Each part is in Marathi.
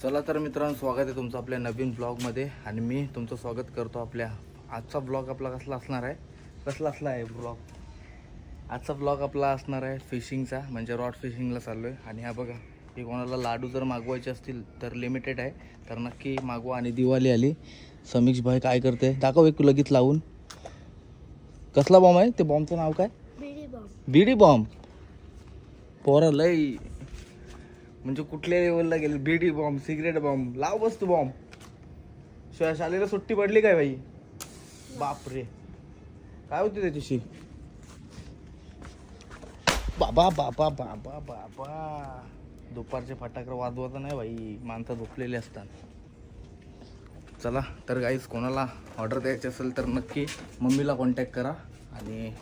चला तर मित्रांनो, स्वागत आहे तुमचं आपल्या नवीन ब्लॉगमध्ये. आणि मी तुमचं स्वागत करतो. आपल्या आजचा ब्लॉग आपला कसला असणार आहे, कसला आहे ब्लॉग? आजचा ब्लॉग आपला असणार आहे फिशिंगचा, म्हणजे रॉड फिशिंगला चाललो आहे. आणि हा बघा, की कोणाला लाडू जर मागवायचे असतील तर लिमिटेड आहे, तर नक्की मागवा. आणि दिवाळी आली, समीक्ष भाई काय करते दाखव एक लगेच लावून. कसला बॉम्ब आहे ते? बॉम्बचं नाव काय? बीडी बॉम्ब. पोरा लय म्हणजे कुठल्या लेवलला गेले. बीडी बॉम्ब, सिगरेट बॉम्ब लाव बस तू बॉम्ब. शाळेला सुट्टी पडली काय भाई? बापरे, काय होती त्याच्याशी? बाबा बाबा बाबा बाबा, दुपारचे फटाकडे वाजवत नाही भाई, माणसं झोपलेली असतात. चला तर गाईस, कोणाला ऑर्डर द्यायची असेल तर नक्की मम्मीला कॉन्टॅक्ट करा आणि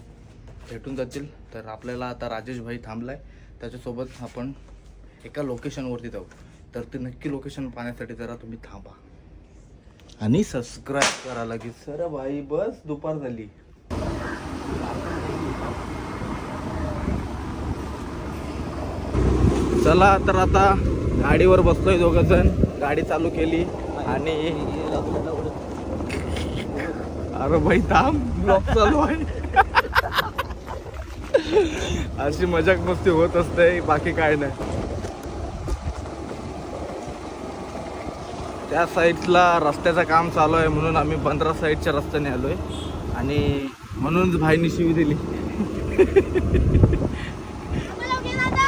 भेटून जातील. तर आपल्याला आता राजेश भाई थांबलाय, त्याच्यासोबत आपण एका लोकेशनवरती जाऊ. तर ते नक्की लोकेशन पाहण्यासाठी जरा तुम्ही थांबा आणि सबस्क्राईब करा लगेच. सर भाई बस, दुपार झाली. चला तर आता गाडीवर बसलोय दोघं जण, गाडी चालू केली आणि अरे भाई थांब, ब्लॉग चालू आहे. अशी मजाक मस्ती होत असते, बाकी काय नाही. त्या साईडला रस्त्याचं काम चालू आहे म्हणून आम्ही 15 साईडच्या रस्त्याने आलोय आणि म्हणूनच भाईनी शिवी दिली.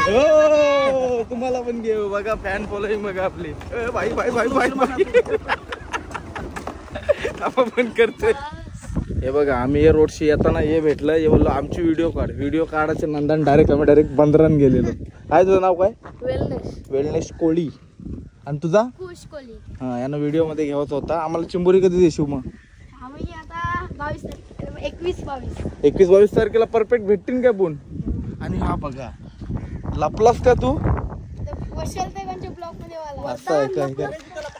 हो तुम्हाला पण घेऊ बघा, फॅन फॉलोईंग बघा आपली. भाई भाई भाई भाई आपण पण करतोय. हे बघा, आम्ही हे रोडशी येताना हे भेटलं, हे बोललो आमची व्हिडिओ काढायचे नंदन. आम्ही डायरेक्ट बंदरान गेलेलो. काय तुझं नाव काय? वेलनेस कोळी. आणि तुझा? हा, यानं व्हिडिओ मध्ये घ्यायचा होता. आम्हाला चिंबोरी कधी देशील मग? 21-22 तारखेला परफेक्ट भेटतील का पण? आणि हा बघा, लपलास का तू? असं आहे काय?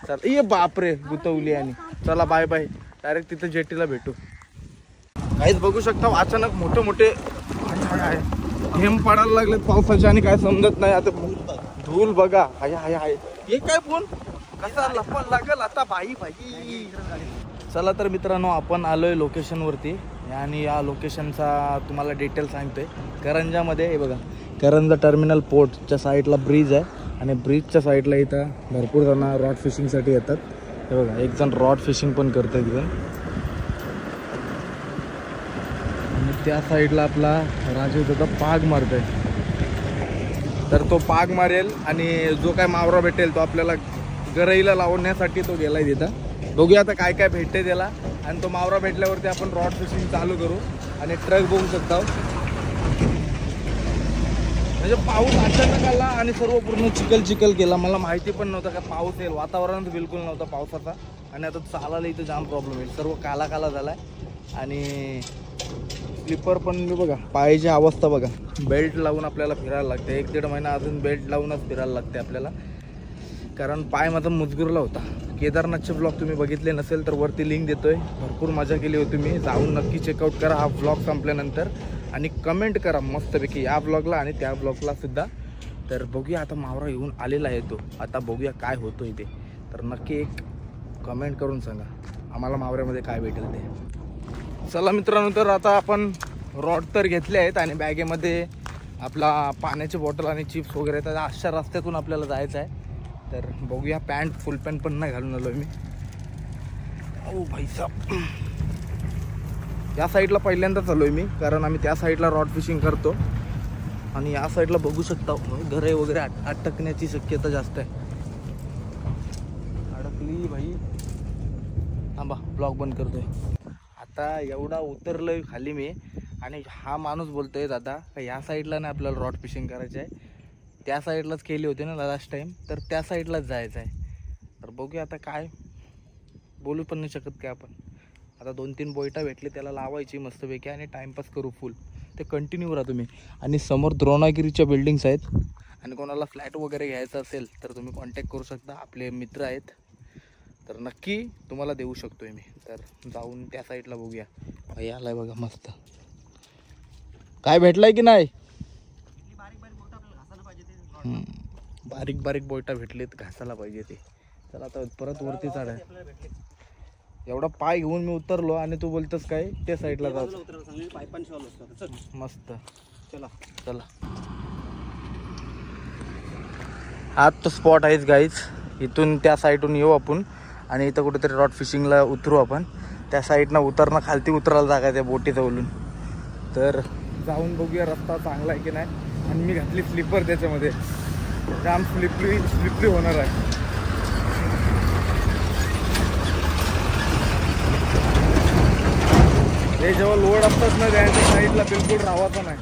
चल ये बापरे, गुतवली. आणि चला बाय बाय, डायरेक्ट तिथे जेटीला भेटू. काहीच बघू शकता, अचानक मोठे मोठे थेंब पडायला लागलेत पावसाचे आणि काय समजत नाही. आता धूल बघा, हाय हाय हाय. हे काय फोन कसा लपवा लागल आता भाई भाई. चला तर मित्रांनो, आपण आलोय लोकेशन वरती आणि या लोकेशनचा तुम्हाला डिटेल सांगतोय. करंजामध्ये हे बघा, करंजा टर्मिनल पोर्टच्या साईडला ब्रिज आहे आणि ब्रिजच्या साईडला इथं भरपूर जण रॉड फिशिंगसाठी येतात. हे बघा, एक जण रॉड फिशिंग पण करतो इथं. आणि त्या साईडला आपला राजू होता, पाग मारतोय. तर तो पाग मारेल आणि जो काय मावरा भेटेल तो आपल्याला गरईला लावण्यासाठी तो गेलाय तिथं. बघूया आता काय काय भेटते त्याला. आणि तो मावरा भेटल्यावरती आपण रॉड फिशिंग चालू करू. आणि ट्रक बघू शकता, म्हणजे पाऊस अचानक आला आणि सर्व पूर्ण चिखल केला. मला माहिती पण नव्हतं का पाऊस येईल, वातावरण बिलकुल नव्हतं पावसाचा. आणि आता चालायला इथं जाम प्रॉब्लेम येईल, सर्व काला झालाय. आणि स्लिपर पण मी बघा, पायाची अवस्था बघा. बेल्ट लावून आपल्याला फिरायला लागते, 1-1.5 महिना अजून बेल्ट लावूनच फिरायला लागते आपल्याला, कारण पाय माझा मुजगुरला होता. केदारनाथचे ब्लॉग तुम्ही बघितले नसेल तर वरती लिंक देतोय, भरपूर मजा केली होती मी. जाऊन नक्की चेकआउट करा हा ब्लॉग संपल्यानंतर आणि कमेंट करा मस्तपैकी या ब्लॉगला आणि त्या ब्लॉगला सुद्धा. तर बघूया, आता मावरा येऊन आलेला आहे तो, आता बघूया काय होतो इथे. तर नक्की एक कमेंट करून सांगा आम्हाला मावऱ्यामध्ये काय भेटेल ते. चला मित्रांनो, तर आता आपण रॉड तर घेतले आहेत आणि बॅगेमध्ये आपला पाण्याची बॉटल आणि चिप्स वगैरे. तर अशा रस्त्यातून आपल्याला जायचं आहे. तर बघूया, फुल पॅन्ट पण नाही घालून आलो मी. ओ भाई साहब, या साईडला पहिल्यांदाच आलो आहे मी, कारण आम्ही त्या साईडला रॉड फिशिंग करतो. आणि या साईडला बघू शकता घरे वगैरे अटकण्याची शक्यता जास्त आहे. अडकली भाई, थांबा ब्लॉग बंद करतोय. आता एवढा उतरलोय खाली मी आणि हा माणूस बोलतोय दादा का या साईडला नाही आपल्याला रॉड फिशिंग करायचं आहे, त्या साईडलाच केली होती ना लास्ट टाइम, तर त्या साईडलाच जायचं आहे. तर बघूया आता, काय बोलू पण नाही शकत काय आपण. आता 2-3 बोईटा भेटली त्याला लावायची मस्तपैकी आणि टाइमपास करू फुल. ते कंटिन्यू राहा तुम्ही. आणि समोर द्रोणागिरीच्या बिल्डिंग्स आहेत. आणि कोणाला फ्लॅट वगैरे घ्यायचा असेल तर तुम्ही कॉन्टॅक्ट करू शकता, आपले मित्र आहेत. तर नक्की तुम्हाला देऊ शकतोय मी. तर जाऊन त्या साईडला बघूया. भाई आलाय बघा मस्त. काय भेटलाय की नाही? बारीक बारीक बोटा भेटलेत घासायला पाहिजे ते. चला आता परत वरती चढ आहे. एवढा पाय घेऊन मी उतरलो आणि तू बोलतोस काय त्या साईडला जाऊ. मस्त. चला चला. हाच तो स्पॉट आहेच गाईज. इथून त्या साईडून येऊ आपण आणि इथं कुठेतरी रॉड फिशिंगला उतरू आपण. त्या साईडनं उतरणं खालती उतरायला जागा आहे त्या बोटीचं बोलून. तर जाऊन बघूया रस्ता चांगला आहे की नाही. आणि मी घातली स्लीपर त्याच्यामध्ये, जाम स्लिपरी होणार आहे. हे जेव्हा लोड असतात ना त्यांच्या साईडला बिलकुल राहायचं नाही,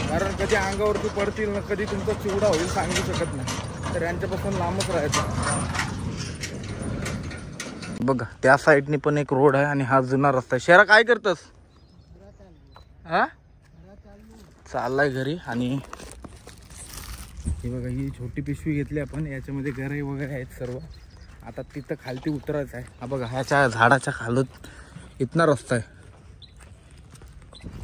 कारण कधी अंगावरती पडतील ना कधी तुमचा चिवडा होईल सांगू शकत नाही. तर यांच्यापासून लांबच राहायचं. बघा त्या साईडनी पण एक रोड आहे आणि हा जुना रस्ता आहे. शेरा काय करतस? हा चाललाय घरी. आणि हे बघा ही छोटी पिशवी घेतली आपण, याच्यामध्ये घरही वगैरे आहेत सर्व. आता तिथं खालती उतरायचं आहे. हा बघा ह्याच्या झाडाच्या खालत इथना रस्ता आहे.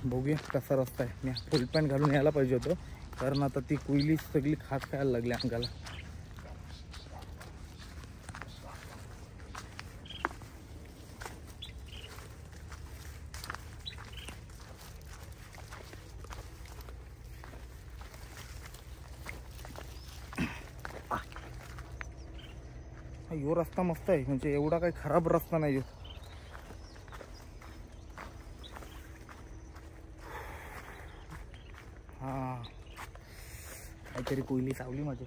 बघूया कसा रस्ता आहे. मी फुल पॅन्ट घालून यायला पाहिजे होतं, कारण आता ती कोयली सगळी खास खायला लागली अंगाला. यो रस्ता मस्त आहे, म्हणजे एवढा काही खराब रस्ता नाही. हा काहीतरी कोयली चावली माझी.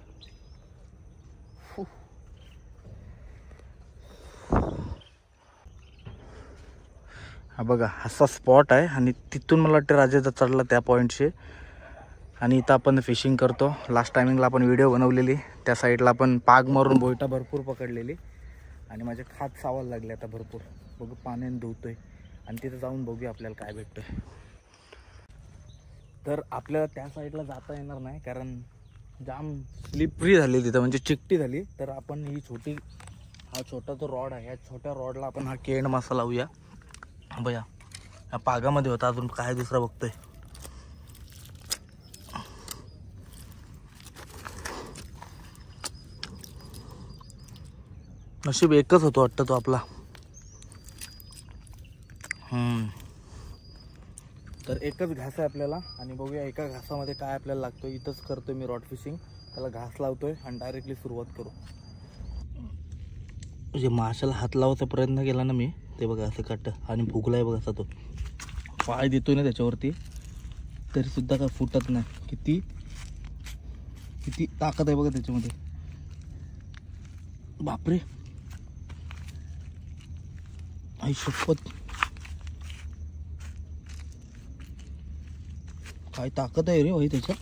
हा बघा असा स्पॉट आहे आणि तिथून मला वाटतं राजाचा चढला त्या पॉईंटशी. आणि इथं आपण फिशिंग करतो. लास्ट टायमिंगला आपण व्हिडिओ बनवलेली, त्या साईडला आपण पाग मारून बोयटा भरपूर पकडलेली आणि माझे खात चावायला लागले आता भरपूर. बघू पाण्याने धुतोय आणि तिथं जाऊन बघूया आपल्याला काय भेटतंय. तर आपल्याला त्या साईडला जाता येणार नाही, कारण जाम स्लिपरी झाली तिथं, म्हणजे चिकटी झाली. तर आपण ही हा छोटा तो रॉड आहे, या छोट्या रॉडला आपण हा केंड मासा लावूया. बया या पागामध्ये होता, अजून काय दुसरा बघतोय. नशीब एकच होतो वाटतं तो आपला. तर एकच घास आहे आपल्याला आणि बघूया एका घासामध्ये काय आपल्याला लागतो. इथंच करतोय मी रॉड फिशिंग. त्याला घास लावतोय आणि डायरेक्टली सुरुवात करू. म्हणजे माशाला हात लावायचा प्रयत्न केला ना मी, ते बघा असं काट आणि फुगलाय बघा असा तो. पाय देतोय ना त्याच्यावरती तरी सुद्धा काय फुटत नाही. किती ताकद आहे बघा त्याच्यामध्ये. बापरे आई शपथ, काय ताकद आहे रे भाई त्याच्यात.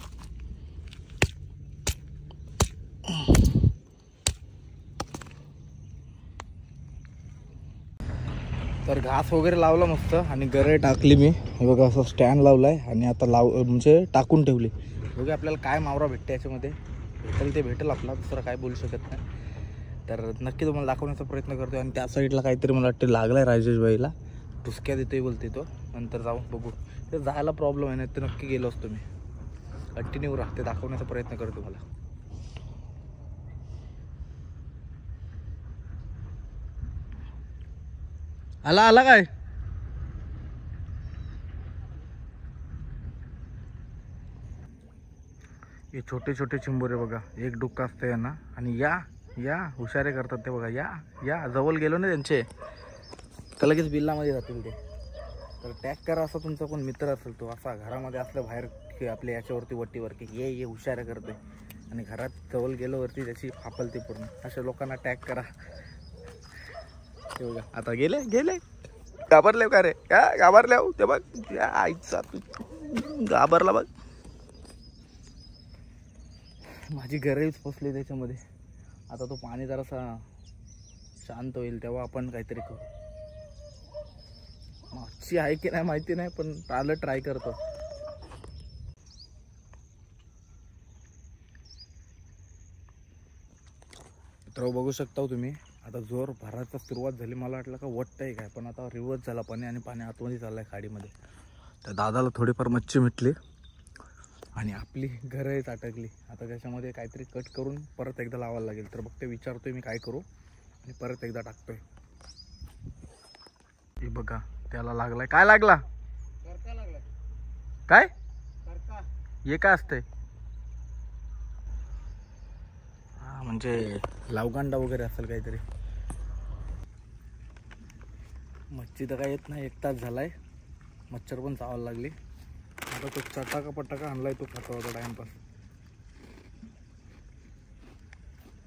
तर घास वगैरे लावला मस्त आणि गरे टाकली मी. हे बघा असं स्टँड लावलाय आणि आता म्हणजे टाकून ठेवली. बघूया आपल्याला काय मावरा भेटते याच्यामध्ये. भेटेल ते भेटेल, आपला दुसरं काय बोलू शकत नाही. तर नक्की तुम्हाला दाखवण्याचा प्रयत्न करतोय. आणि त्या साईडला काहीतरी मला वाटतं लागलाय राजेश भाईला, ठुसक्या देतोय बोलते तो. नंतर जाऊन बघू. ते जायला प्रॉब्लेम आहे, नाही तर नक्की गेलो असतो मी. कंटिन्यू राहते, दाखवण्याचा प्रयत्न करतो मला. आला काय? हे छोटे छोटे चिंबोरे बघा, एक डुक्का असतं यांना. आणि या हुशारे करतात ते बघा. या जवळ गेलो ना त्यांचे तर लगेच बिल्लामध्ये जातील ते. तर टॅग करा असा तुमचा कोण मित्र असेल तो, असा घरामध्ये असलं बाहेर की आपल्या याच्यावरती वट्टीवर की ये हुशारे करते, आणि घरात जवळ गेल्यावरती त्याची फापलते पूर्ण. अशा लोकांना टॅग करा. ते बघा आता गेले घाबरले का रे? घाबरले ते बघ. या आईचा घाबरला बघ. माझी गरज फसली त्याच्यामध्ये. आता तो पाणी जरासा शांत होईल तेव्हा आपण काहीतरी करू. मागची आहे की नाही माहिती नाही, पण आलं ट्राय करतो. तर बघू शकता तुम्ही आता जोर भरायचा सुरुवात झाली. मला वाटलं का वट्ट आहे काय, पण आता रिवर्स झाला पाणी आणि पाणी आतमध्ये चाललंय खाडीमध्ये. तर दादाला थोडीफार मच्छी मिटली आणि आपली घरही अटकली. आता त्याच्यामध्ये काहीतरी कट करून परत एकदा लावायला लागेल. तर बघते विचारतोय मी काय करू. आणि परत एकदा टाकतोय. हे बघा त्याला लागलाय. काय लागला? काय हे काय असतंय? हा म्हणजे लावगांडा वगैरे असेल काहीतरी. मच्छी तर काय येत नाही. 1 तास झालाय. मच्छर पण चावायला लागली. आता तो चटाका पटाका आणलाय तो खाता होता टाइमपास.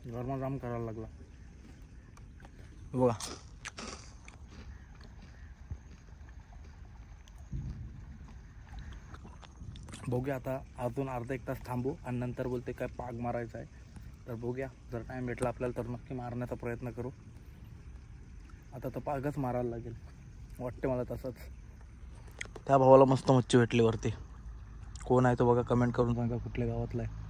गरमागरम करायला लागला बघा. बघूया आता अजून अर्धा 1 तास थांबू आणि नंतर बोलते काय पाग मारायचा आहे. तर बघूया जर टाइम भेटला आपल्याला तर नक्की मारण्याचा प्रयत्न करू. आता तर पागच मारायला लागेल वाटते मला तसंच. त्या भावाला मस्त मच्छी भेटली वरती. कोण आहे तो बघा, कमेंट करून सांगा कुठल्या गावातला आहे.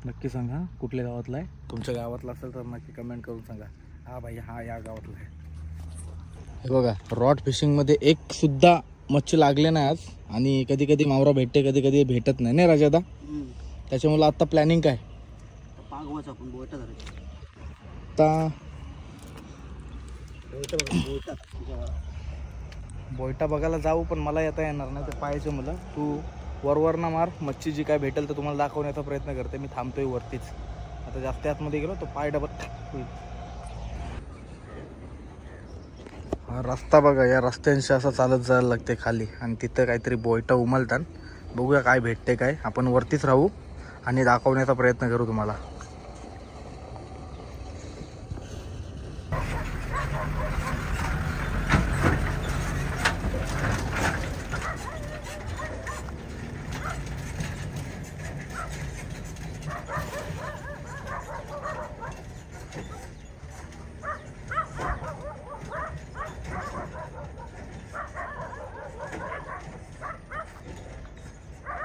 नक्की सांगा कुठल्या गावातला आहे. तुमच्या गावातला असेल तर नक्की कमेंट करून सांगा. हा भाई हा या गावातला आहे. हे बघा रॉड फिशिंगमध्ये एक सुद्धा मच्छी लागले नाही आज. आणि कधी कधी मावरा भेटते, कधी कधी भेटत नाही ना राजादा. त्याच्यामुळे आता प्लॅनिंग काय आता बोयटा बघायला जाऊ. पण मला येता येणार नाही ते पाहायचं मला. तू वर ना मार. मच्छी जी काय भेटेल तर तुम्हाला दाखवण्याचा प्रयत्न करते. मी थांबतोय वरतीच. आता जास्त आतमध्ये गेलो तो पाय डबल होईल. हा रस्ता बघा. या रस्त्यांशी असं चालत जायला लागते खाली आणि तिथं काहीतरी बोयटा उमलतात. बघूया काय भेटते काय. आपण वरतीच राहू आणि दाखवण्याचा प्रयत्न करू तुम्हाला.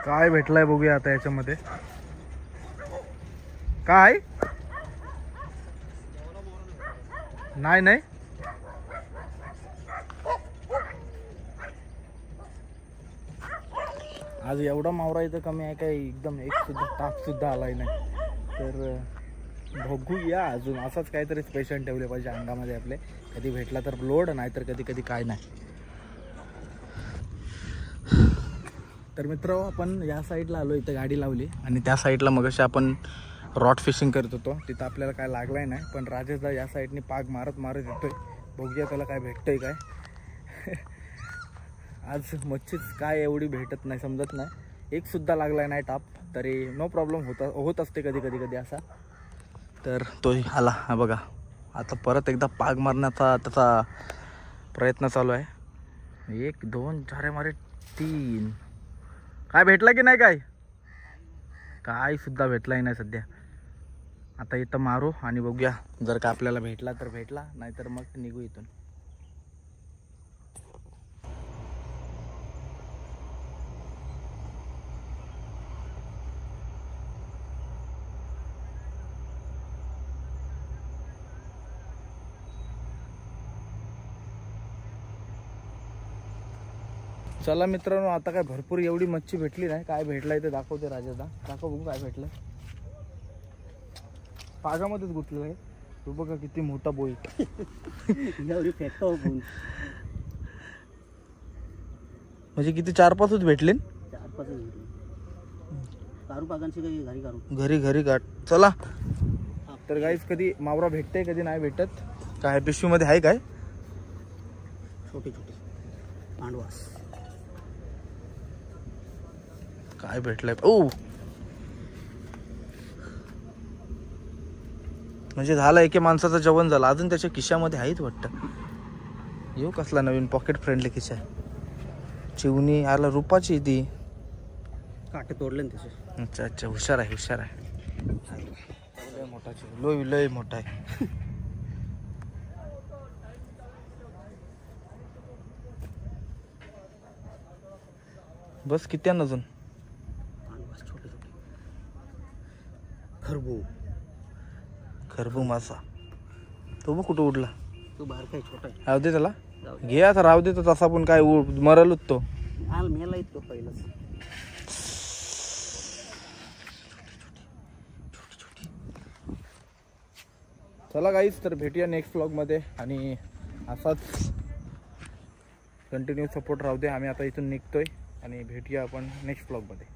काय भेटलाय बघूया आता याच्यामध्ये. काय नाही नाही आज एवढा मावरा इथं कमी आहे काय. एकदम एक सुद्धा ताप सुद्धा आलाय नाही. तर बघूया अजून असंच काहीतरी स्पेशल ठेवले पाहिजे अंगामध्ये आपले. कधी भेटला तर लोड, नाहीतर कधी कधी काय नाही. तर मित्र आपण या साईडला आलो. इथं गाडी लावली आणि त्या साईडला मगाशी आपण रॉड फिशिंग करत होतो. तिथं आपल्याला काय लागलाय नाही. पण राजेशदा या साईडने पाग मारत मारत येतोय. बघूया त्याला काय भेटतंय काय. आज मच्छीच काय एवढी भेटत नाही, समजत नाही. एक सुद्धा लागलाय नाही टाप. तरी नो प्रॉब्लेम होत असते कधी कधी कधी असा. तर तो आला. हा बघा आता परत एकदा पाग मारण्याचा त्याचा प्रयत्न चालू आहे. 1 2 4 मारे 3. काय भेटला की नाही? काय सुद्धा भेटलाही नाही सध्या. आता इथं मारू आणि बघूया जर का आपल्याला भेटला तर भेटला, नाहीतर मग निघू इथून. चला मित्रांनो आता काय भरपूर एवढी मच्छी भेटली नाही. काय भेटलाय ते दाखवते राजादा. दाखव बघू काय भेटलं. पागामध्येच गुंतलेलं आहे. तू बघा किती मोठा बोई. म्हणजे किती 4-5च भेटले. 4-5 घरी घरी गाठ. चला तर गाईस कधी मावरा भेटते कधी नाही भेटत. काय पिशवीमध्ये आहे काय छोटे छोटे पांडवास. काय भेटलंय. ओ म्हणजे झालं एके माणसाचं जेवण झालं. अजून त्याच्या खिशामध्ये आहेत वाटतं. येऊ कसला नवीन पॉकेट फ्रेंडली खिशा. चिवणी आला रुपाची ती. काटे तोडले ना त्याचे. अच्छा अच्छा हुशार आहे हुशार आहे. लय मोठा चिव लय मोठा आहे. बस किती आहे अजून. छोटे छोटे खरबू खरबू मासा. तो मग कुठं उडला. तो बाहेर काय छोटा आहे. राहू दे त्याला. घे आता राहू दे. तर तसा पण काय मरलच तो. माल मेला येतो पहिलाच. चला गाईज, तर भेटूया नेक्स्ट व्लॉगमध्ये आणि असाच कंटिन्यू सपोर्ट राहू दे. आम्ही आता इथून निघतोय आणि भेटूया आपण नेक्स्ट व्लॉगमध्ये.